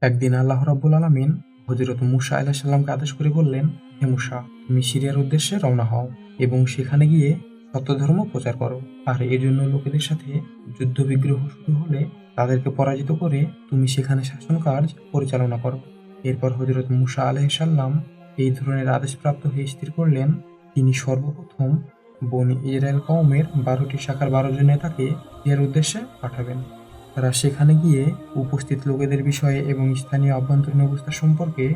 একদিন আল্লাহ রাব্বুল আলামিন হযরত মূসা আলাইহিস সালামকে আদেশ করে বললেন, হে মূসা, তুমি সিরিয়ার উদ্দেশ্যে রওনা হও এবং সেখানে গিয়ে সত্য ধর্ম প্রচার করো। আর এর জন্য লোকেদের সাথে যুদ্ধ বিগ্রহ শুরু হলে তাদেরকে পরাজিত করে তুমি সেখানে শাসন কার্য পরিচালনা করো। এরপর হযরত মূসা আলাইহিস সালাম এই ধরনের আদেশপ্রাপ্ত হয়ে স্থির করলেন, তিনি সর্বপ্রথম বনী ইসরায়েল কওমের 12টি শাখার 12 জন নেতাকে এর উদ্দেশ্যে পাঠাবেন। তারা সেখানে গিয়ে উপস্থিত লোকেদের বিষয়ে এবং স্থানীয় অভ্যন্তরীণ অবস্থা সম্পর্কে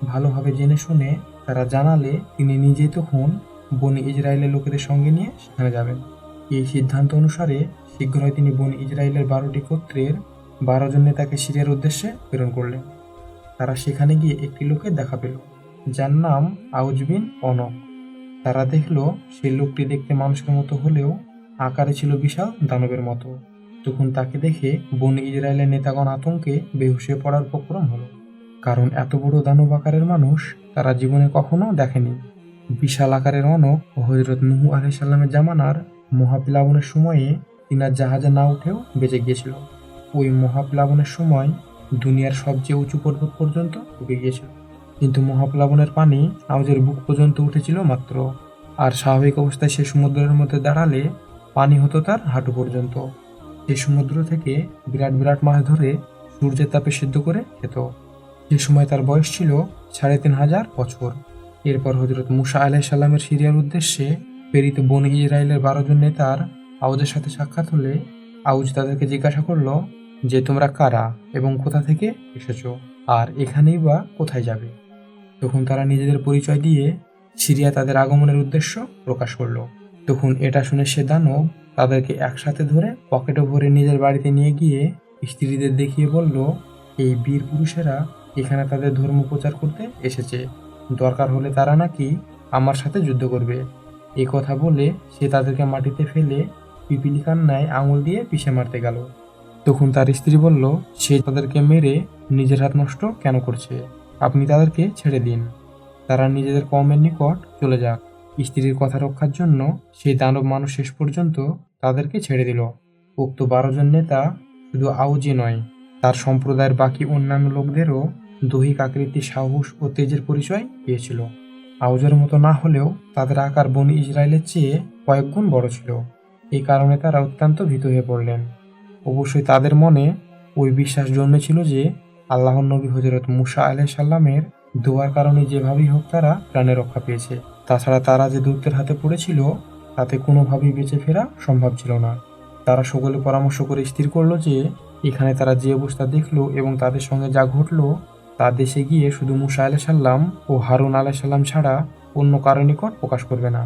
ভালোভাবে জেনে শুনে তারা জানালে তিনি নিজেই তখন বনী ইসরায়েলের লোকেদের সঙ্গে নিয়ে সেখানে যাবেন। এই সিদ্ধান্ত অনুসারে শীঘ্রই তিনি বনী ইসরায়েলের 12টি গোত্রের 12 জন নেতাকে সিরিয়ার উদ্দেশ্যে প্রেরণ করলেন। তারা সেখানে গিয়ে একটি লোকের দেখা পেল, যার নাম আউজ বিন অনক। তারা দেখল সেই লোকটি দেখতে মানুষের মতো হলেও আকারে ছিল বিশাল দানবের মতো। তখন তাকে দেখে বনী ইসরায়েলের নেতাগণ আতঙ্কে বেহুশ হয়ে পড়ার উপক্রম হলো, কারণ এত বড় দানব আকারের মানুষ তারা জীবনে কখনো দেখেনি। বিশাল আকারের অনক হযরত নূহ আলাইহিস সালামের জামানার মহাপ্লাবনের সময়ে তিনার জাহাজে না উঠেও বেঁচে গিয়েছিল। ওই মহাপ্লাবনের সময় দুনিয়ার সবচেয়ে উঁচু পর্বত পর্যন্ত ডুবে গিয়েছিল, কিন্তু মহাপ্লাবনের পানি আউজের বুক পর্যন্ত উঠেছিল মাত্র। আর স্বাভাবিক অবস্থায় সে সমুদ্রের মধ্যে দাঁড়ালে পানি হতো তার হাঁটু পর্যন্ত। সে সমুদ্র থেকে বিরাট বিরাট মাছ ধরে সূর্যের তাপে সিদ্ধ করে খেত। সে সময় তার বয়স ছিল ৩,৫০০ বছর। এরপর হযরত মূসা আলাইহিস সালামের সিরিয়ার উদ্দেশ্যে প্রেরিত বনী ইসরায়েলের 12 জন নেতার আউজের সাথে সাক্ষাৎ হলে আউজ তাদেরকে জিজ্ঞাসা করলো যে, তোমরা কারা এবং কোথা থেকে এসেছো, আর এখানেই বা কোথায় যাবে? তখন তারা নিজেদের পরিচয় দিয়ে সিরিয়া তাদের আগমনের উদ্দেশ্য প্রকাশ করলো। তখন এটা শুনে সে দানব তাদেরকে একসাথে ধরে পকেটে ভরে নিজের বাড়িতে নিয়ে গিয়ে স্ত্রীদের দেখিয়ে বলল, এই বীর পুরুষেরা এখানে তাদের ধর্ম প্রচার করতে এসেছে, দরকার হলে তারা নাকি আমার সাথে যুদ্ধ করবে। এই কথা বলে সে তাদেরকে মাটিতে ফেলে পিপিলিকার ন্যায় আঙুল দিয়ে পিষে মারতে গেল। তখন তার স্ত্রী বলল, সে তাদেরকে মেরে নিজের হাত নষ্ট কেন করছে? আপনি তাদেরকে ছেড়ে দিন, তারা নিজেদের কওমের নিকট চলে যাক। স্ত্রীর কথা রক্ষার জন্য সেই দানব মানুষ শেষ পর্যন্ত তাদেরকে ছেড়ে দিল। উক্ত 12 জন নেতা শুধু আউজি নয়, তার সম্প্রদায়ের বাকি অন্যান্য লোকদেরও দৈহিক আকৃতি, সাহস ও তেজের পরিচয় দিয়েছিল। আউজের মতো না হলেও তাদের আকার বনী ইসরায়েলের চেয়ে কয়েক গুণ বড় ছিল। এই কারণে তারা অত্যন্ত ভীত হয়ে পড়লেন। অবশ্যই তাদের মনে ওই বিশ্বাস জন্মেছিল যে আল্লাহর নবী হযরত মূসা আলাইহিস সালামের দোয়ার কারণে যেভাবেই হোক তারা প্রাণে রক্ষা পেয়েছে। তাছাড়া তারা যে দৈত্যের হাতে পড়েছিল তাতে কোনোভাবেই বেঁচে ফেরা সম্ভব ছিল না। তারা সকলে পরামর্শ করে স্থির করলো যে এখানে তারা যে অবস্থা দেখলো এবং তাদের সঙ্গে যা ঘটলো তা দেশে গিয়ে শুধু মূসা আলাইহিস সালাম ও হারুন আলাইহিস সালাম ছাড়া অন্য কারো নিকট প্রকাশ করবে না।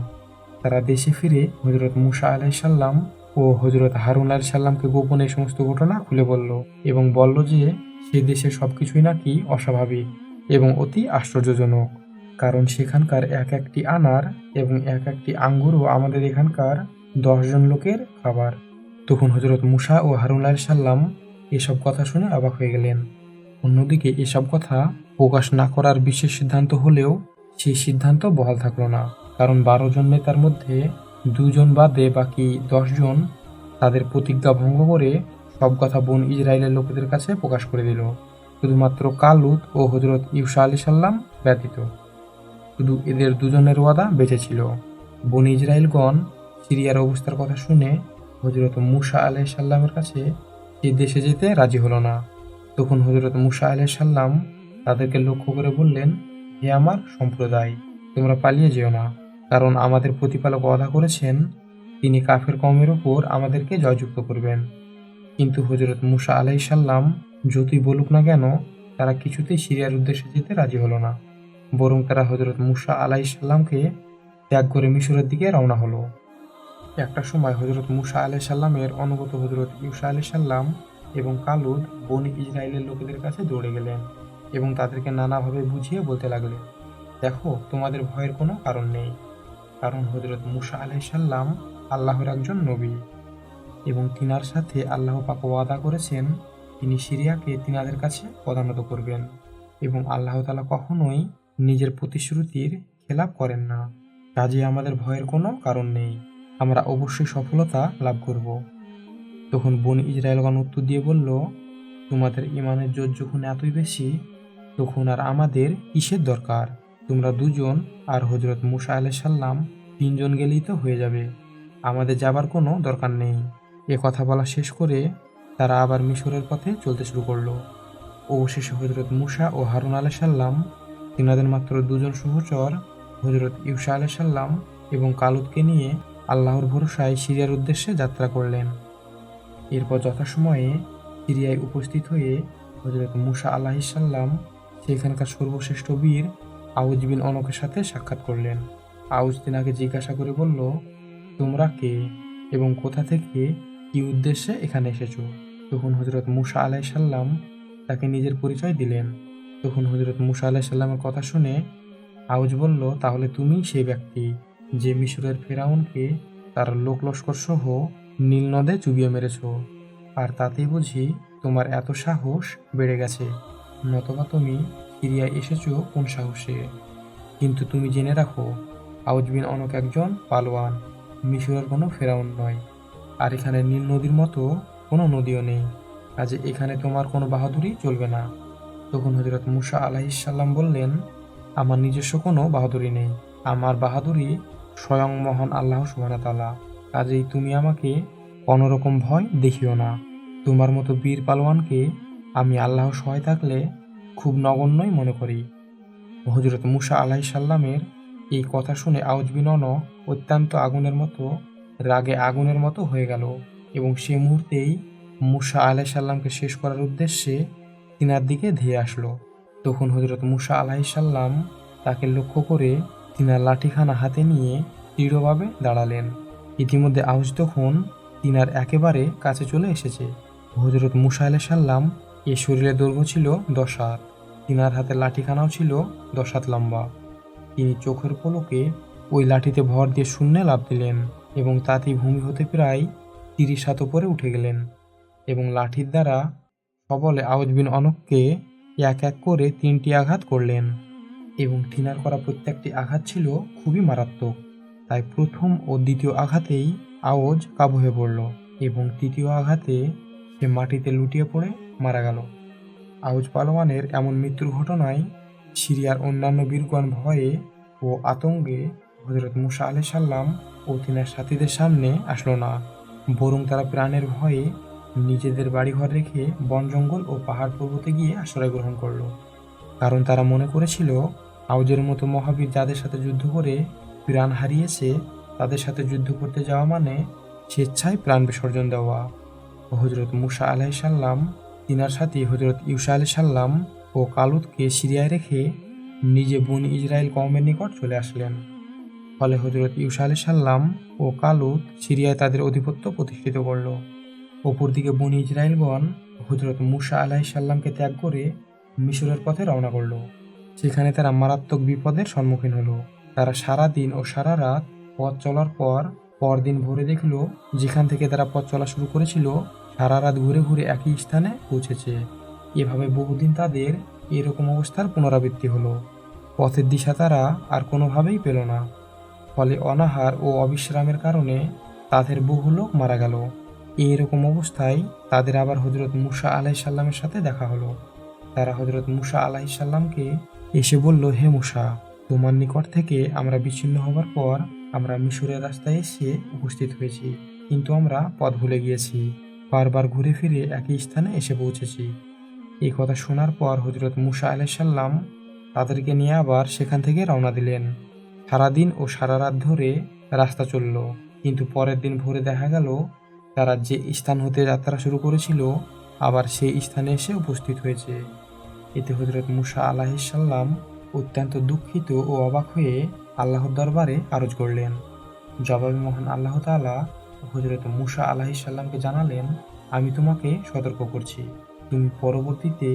তারা দেশে ফিরে হযরত মূসা আলাইহিস সালাম ও হযরত হারুন আলাইহিস সালামকে গোপনে এই সমস্ত ঘটনা খুলে বলল এবং বলল যে সেই দেশের সবকিছুই নাকি অস্বাভাবিক এবং অতি আশ্চর্যজনক, কারণ সেখানকার এক একটি আনার এবং এক একটি আঙ্গুরও আমাদের এখানকার 10 জন লোকের খাবার। তখন হযরত মূসা ও হারুন আলাইহিস সালাম এসব কথা শুনে অবাক হয়ে গেলেন। অন্যদিকে এসব কথা প্রকাশ না করার বিশেষ সিদ্ধান্ত হলেও সেই সিদ্ধান্ত বহাল থাকলো না, কারণ 12 জন নেতার মধ্যে 2 জন বাদে বাকি 10 জন তাদের প্রতিজ্ঞা ভঙ্গ করে সব কথা বনী ইসরায়েলের লোকেদের কাছে প্রকাশ করে দিল। শুধুমাত্র কালুত ও হযরত ইউসা আলাইহিস সালাম ব্যতীত। শুধু এদের 2 জনের ওয়াদা বেঁচে ছিল। বনী ইসরায়েলগণ সিরিয়ার অবস্থার কথা শুনে হযরত মূসা আলাইহিস সালামের কাছে সেই দেশে যেতে রাজি হলো না। তখন হযরত মূসা আলাইহিস সালাম তাদেরকে লক্ষ্য করে বললেন, হে আমার সম্প্রদায়, তোমরা পালিয়ে যেও না, কারণ আমাদের প্রতিপালক ওয়াদা করেছেন তিনি কাফের কওমের উপর আমাদেরকে জয়যুক্ত করবেন। কিন্তু হযরত মূসা আলাইহিস সালাম যতই বলুক না কেন তারা কিছুতেই সিরিয়ার উদ্দেশ্যে যেতে রাজি হলো না, বরং তারা হযরত মূসা আলাইহিস সালামকে ত্যাগ করে মিশরের দিকে রওনা হলো। একটা সময় হযরত মূসা আলাইহিস সালামের অনুগত হযরত ইউসা আলাইহিস সালাম এবং কালুদ বনী ইসরায়েলের লোকেদের কাছে দৌড়ে গেলেন এবং তাদেরকে নানাভাবে বুঝিয়ে বলতে লাগলেন, দেখো, তোমাদের ভয়ের কোনো কারণ নেই, কারণ হযরত মূসা আলাইহিস সালাম আল্লাহর একজন নবী এবং তিনার সাথে আল্লাহ পাক ওয়াদা করেছেন তিনি সিরিয়াকে তিনাদের কাছে পদানত করবেন এবং আল্লাহ তাআলা কখনোই নিজের প্রতিশ্রুতির খেলাপ করেন না। কাজে আমাদের ভয়ের কোনো কারণ নেই, আমরা অবশ্যই সফলতা লাভ করব। তখন বনী ইসরায়েলগণ উত্তর দিয়ে বলল, তোমাদের ইমানের জোর যখন এতই বেশি, তখন আর আমাদের কিসের দরকার? তোমরা দুজন আর হযরত মূসা আলাইহিস সালাম তিনজন গেলেই তো হয়ে যাবে। আমাদের যাবার কোনো দরকার নেই। এ কথা বলা শেষ করে তারা আবার মিশরের পথে চলতে শুরু করলো। অবশেষে হযরত মূসা ও হারুন আলাইহিস সালাম তিনাদের মাত্র দুজন সহচর হযরত ইউসা আলাইহিস সালাম এবং কালুতকে নিয়ে আল্লাহর ভরসায় সিরিয়ার উদ্দেশ্যে যাত্রা করলেন। এরপর যথাসময়ে সিরিয়ায় উপস্থিত হয়ে হযরত মূসা আলাইহিস সালাম সেখানকার সর্বশ্রেষ্ঠ বীর আউজ বিন অনকের সাথে সাক্ষাৎ করলেন। আউজ তিনাকে জিজ্ঞাসা করে বলল, তোমরা কে এবং কোথা থেকে কি উদ্দেশ্যে এখানে এসেছো? তখন হযরত মূসা আলাইহিস সালাম তাকে নিজের পরিচয় দিলেন। তখন হযরত মূসা আলাইহিস সালামের কথা শুনে আউজ বলল, তাহলে তুমি সেই ব্যক্তি যে মিশরের ফেরাউনকে তার লোক লস্কর সহ নীল নদে চুবিয়ে মেরেছ, আর তাতেই বুঝি তোমার এত সাহস বেড়ে গেছে, নতবা তুমি সিরিয়ায় এসেছো কোন সাহসে? কিন্তু তুমি জেনে রাখো, আউজ বিন অনক একজন পালোয়ান, মিশরের কোনো ফেরাউন নয়, আর এখানে নীল নদীর মতো কোনো নদীও নেই, কাজে এখানে তোমার কোনো বাহাদুরি চলবে না। তখন হযরত মূসা আলাইহিস সালাম বললেন, আমার নিজস্ব কোনো বাহাদুরি নেই, আমার বাহাদুরি স্বয়ং মহান আল্লাহ সুবহানাহু ওয়া তাআলা। কাজেই তুমি আমাকে কোনোরকম ভয় দেখিও না। তোমার মতো বীর পালোয়ানকে আমি আল্লাহর সহায় থাকলে খুব নগণ্যই মনে করি। হযরত মূসা আলাইহিস সালামের এই কথা শুনে আউজ বিন অনক অত্যন্ত রাগে আগুনের মতো হয়ে গেল এবং সে মুহূর্তেই মূসা আলাইহিস সালামকে শেষ করার উদ্দেশ্যে তিনার দিকে ধেয়ে আসলো। তখন হযরত মূসা আলাইহিস সালাম তাকে লক্ষ্য করে তিনার লাঠিখানা হাতে নিয়ে দৃঢ়ভাবে দাঁড়ালেন। ইতিমধ্যে আউজ তখন তিনার একেবারে কাছে চলে এসেছে। হযরত মূসা আলাইহিস সালাম এর শরীরের দৈর্ঘ্য ছিল 10 হাত, তিনার হাতে লাঠিখানাও ছিল 10 হাত লম্বা। তিনি চোখের পলকে ওই লাঠিতে ভর দিয়ে শূন্যে লাফ দিলেন এবং তাতেই ভূমি হতে প্রায় 30 হাত উপরে উঠে গেলেন এবং লাঠির দ্বারা সবলে আউজ বিন অনককে এক এক করে 3টি আঘাত করলেন এবং তিনার করা প্রত্যেকটি আঘাত ছিল খুবই মারাত্মক। তাই প্রথম ও দ্বিতীয় আঘাতেই আউজ কাবু হয়ে পড়ল এবং তৃতীয় আঘাতে সে মাটিতে লুটিয়ে পড়ে মারা গেল। আউজ পালোয়ানের এমন মৃত্যুর ঘটনায় সিরিয়ার অন্যান্য বীরগণ ভয়ে ও আতঙ্কে হযরত মূসা আলাইহিস সালাম ও তিনার সাথীদের সামনে আসলো না, বরং তারা প্রাণের ভয়ে নিজেদের বাড়িঘর রেখে বন জঙ্গল ও পাহাড় পর্বতে গিয়ে আশ্রয় গ্রহণ করল। কারণ তারা মনে করেছিল আউজের মতো মহাবীর যাদের সাথে যুদ্ধ করে প্রাণ হারিয়েছে, তাদের সাথে যুদ্ধ করতে যাওয়া মানে স্বেচ্ছায় প্রাণ বিসর্জন দেওয়া। হযরত মূসা আলাইহিস সালাম তিনার সাথে হযরত ইউসা আলাইহিস সালাম ও কালুতকে সিরিয়ায় রেখে নিজে বনী ইসরায়েল কওমের নিকট চলে আসলেন। ফলে হযরত ইউসা আলাইহিস সালাম ও কালুত সিরিয়ায় তাদের আধিপত্য প্রতিষ্ঠিত করল। অপরদিকে বনী ইসরায়েলগণ হযরত মূসা আলাইহিস সালামকে ত্যাগ করে মিশরের পথে রওনা করল। সেখানে তারা মারাত্মক বিপদের সম্মুখীন হলো। তারা সারা দিন ও সারা রাত পথ চলার পর পরদিন ভোরে দেখল যেখান থেকে তারা পথ চলা শুরু করেছিল সারা রাত ঘুরে ঘুরে একই স্থানে পৌঁছেছে। এভাবে বহুদিন তাদের এরকম অবস্থার পুনরাবৃত্তি হলো। পথের দিশা তারা আর কোনোভাবেই পেল না। ফলে অনাহার ও অবিশ্রামের কারণে তাদের বহু লোক মারা গেল। এইরকম অবস্থায় তাদের আবার হযরত মূসা আলাইহিস সালামের সাথে দেখা হলো। তারা হযরত মূসা আলাইহিস সালামকে এসে বলল, হে মূসা, তোমার নিকট থেকে আমরা বিচ্ছিন্ন হবার পর আমরা মিশরের রাস্তায় এসে উপস্থিত হয়েছি, কিন্তু আমরা পথ ভুলে গিয়েছি, বারবার ঘুরে ফিরে একই স্থানে এসে পৌঁছেছি। এই কথা শোনার পর হযরত মূসা আলাইহিস সালাম তাদেরকে নিয়ে আবার সেখান থেকে রওনা দিলেন। সারাদিন ও সারা রাত ধরে রাস্তা চলল, কিন্তু পরের দিন ভোরে দেখা গেল তারা যে স্থান হতে যাত্রা শুরু করেছিল আবার সেই স্থানে এসে উপস্থিত হয়েছে। এতে হযরত মূসা আলাইহিস সালাম অত্যন্ত দুঃখিত ও অবাক হয়ে আল্লাহর দরবারে আরজ করলেন। জবাবে মহান আল্লাহ তাআলা হযরত মূসা আলাইহিস সালামকে জানালেন, আমি তোমাকে সতর্ক করছি, তুমি পরবর্তীতে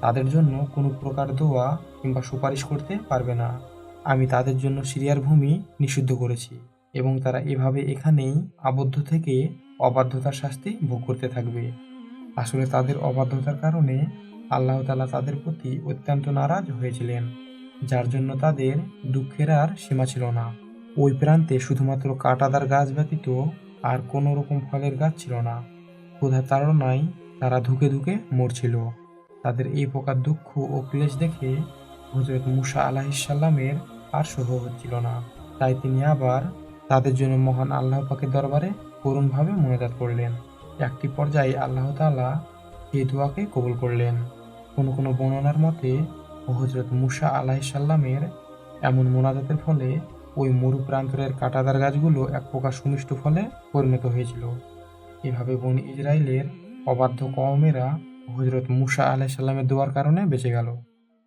তাদের জন্য কোনো প্রকার দোয়া কিংবা সুপারিশ করতে পারবে না। আমি তাদের জন্য সিরিয়ার ভূমি নিষিদ্ধ করেছি এবং তারা এভাবে এখানেই আবদ্ধ থেকে অবাধ্যতার শাস্তি ভোগ করতে থাকবে। আসলে তাদের অবাধ্যতার কারণে আল্লাহ তাআলা তাদের প্রতি অত্যন্ত নারাজ হয়েছিলেন, যার জন্য তাদের দুঃখের আর সীমা ছিল না। ওই প্রান্তে শুধুমাত্র কাঁটাদার গাছ ব্যতীত আর কোনো রকম ফলের গাছ ছিল না। ক্ষুধার তাড়নায় তারা ধুকে ধুকে মরছিল। তাদের এই প্রকার দুঃখ ও ক্লেশ দেখে হযরত মুসা আলাইহিসসালামের আর সহ্য হচ্ছিল না। তাই তিনি আবার তাদের জন্য মহান আল্লাহ পাকের দরবারে করুণভাবে মোনাজাত করলেন। একটি পর্যায়ে আল্লাহ তাআলা এই দোয়াকে কবুল করলেন। কোনো কোনো বর্ণনার মতে হযরত মুসা আলাইহিসসালামের এমন মোনাজাতের ফলে ওই মরু প্রান্তরের কাঁটাতার গাছগুলো এক প্রকার সুমিষ্ট ফলে পরিণত হয়েছিল। এভাবে বনী ইসরাইলের অবাধ্য কওমেরা হযরত মুসা আলাইহিসসালামের দোয়ার কারণে বেঁচে গেল।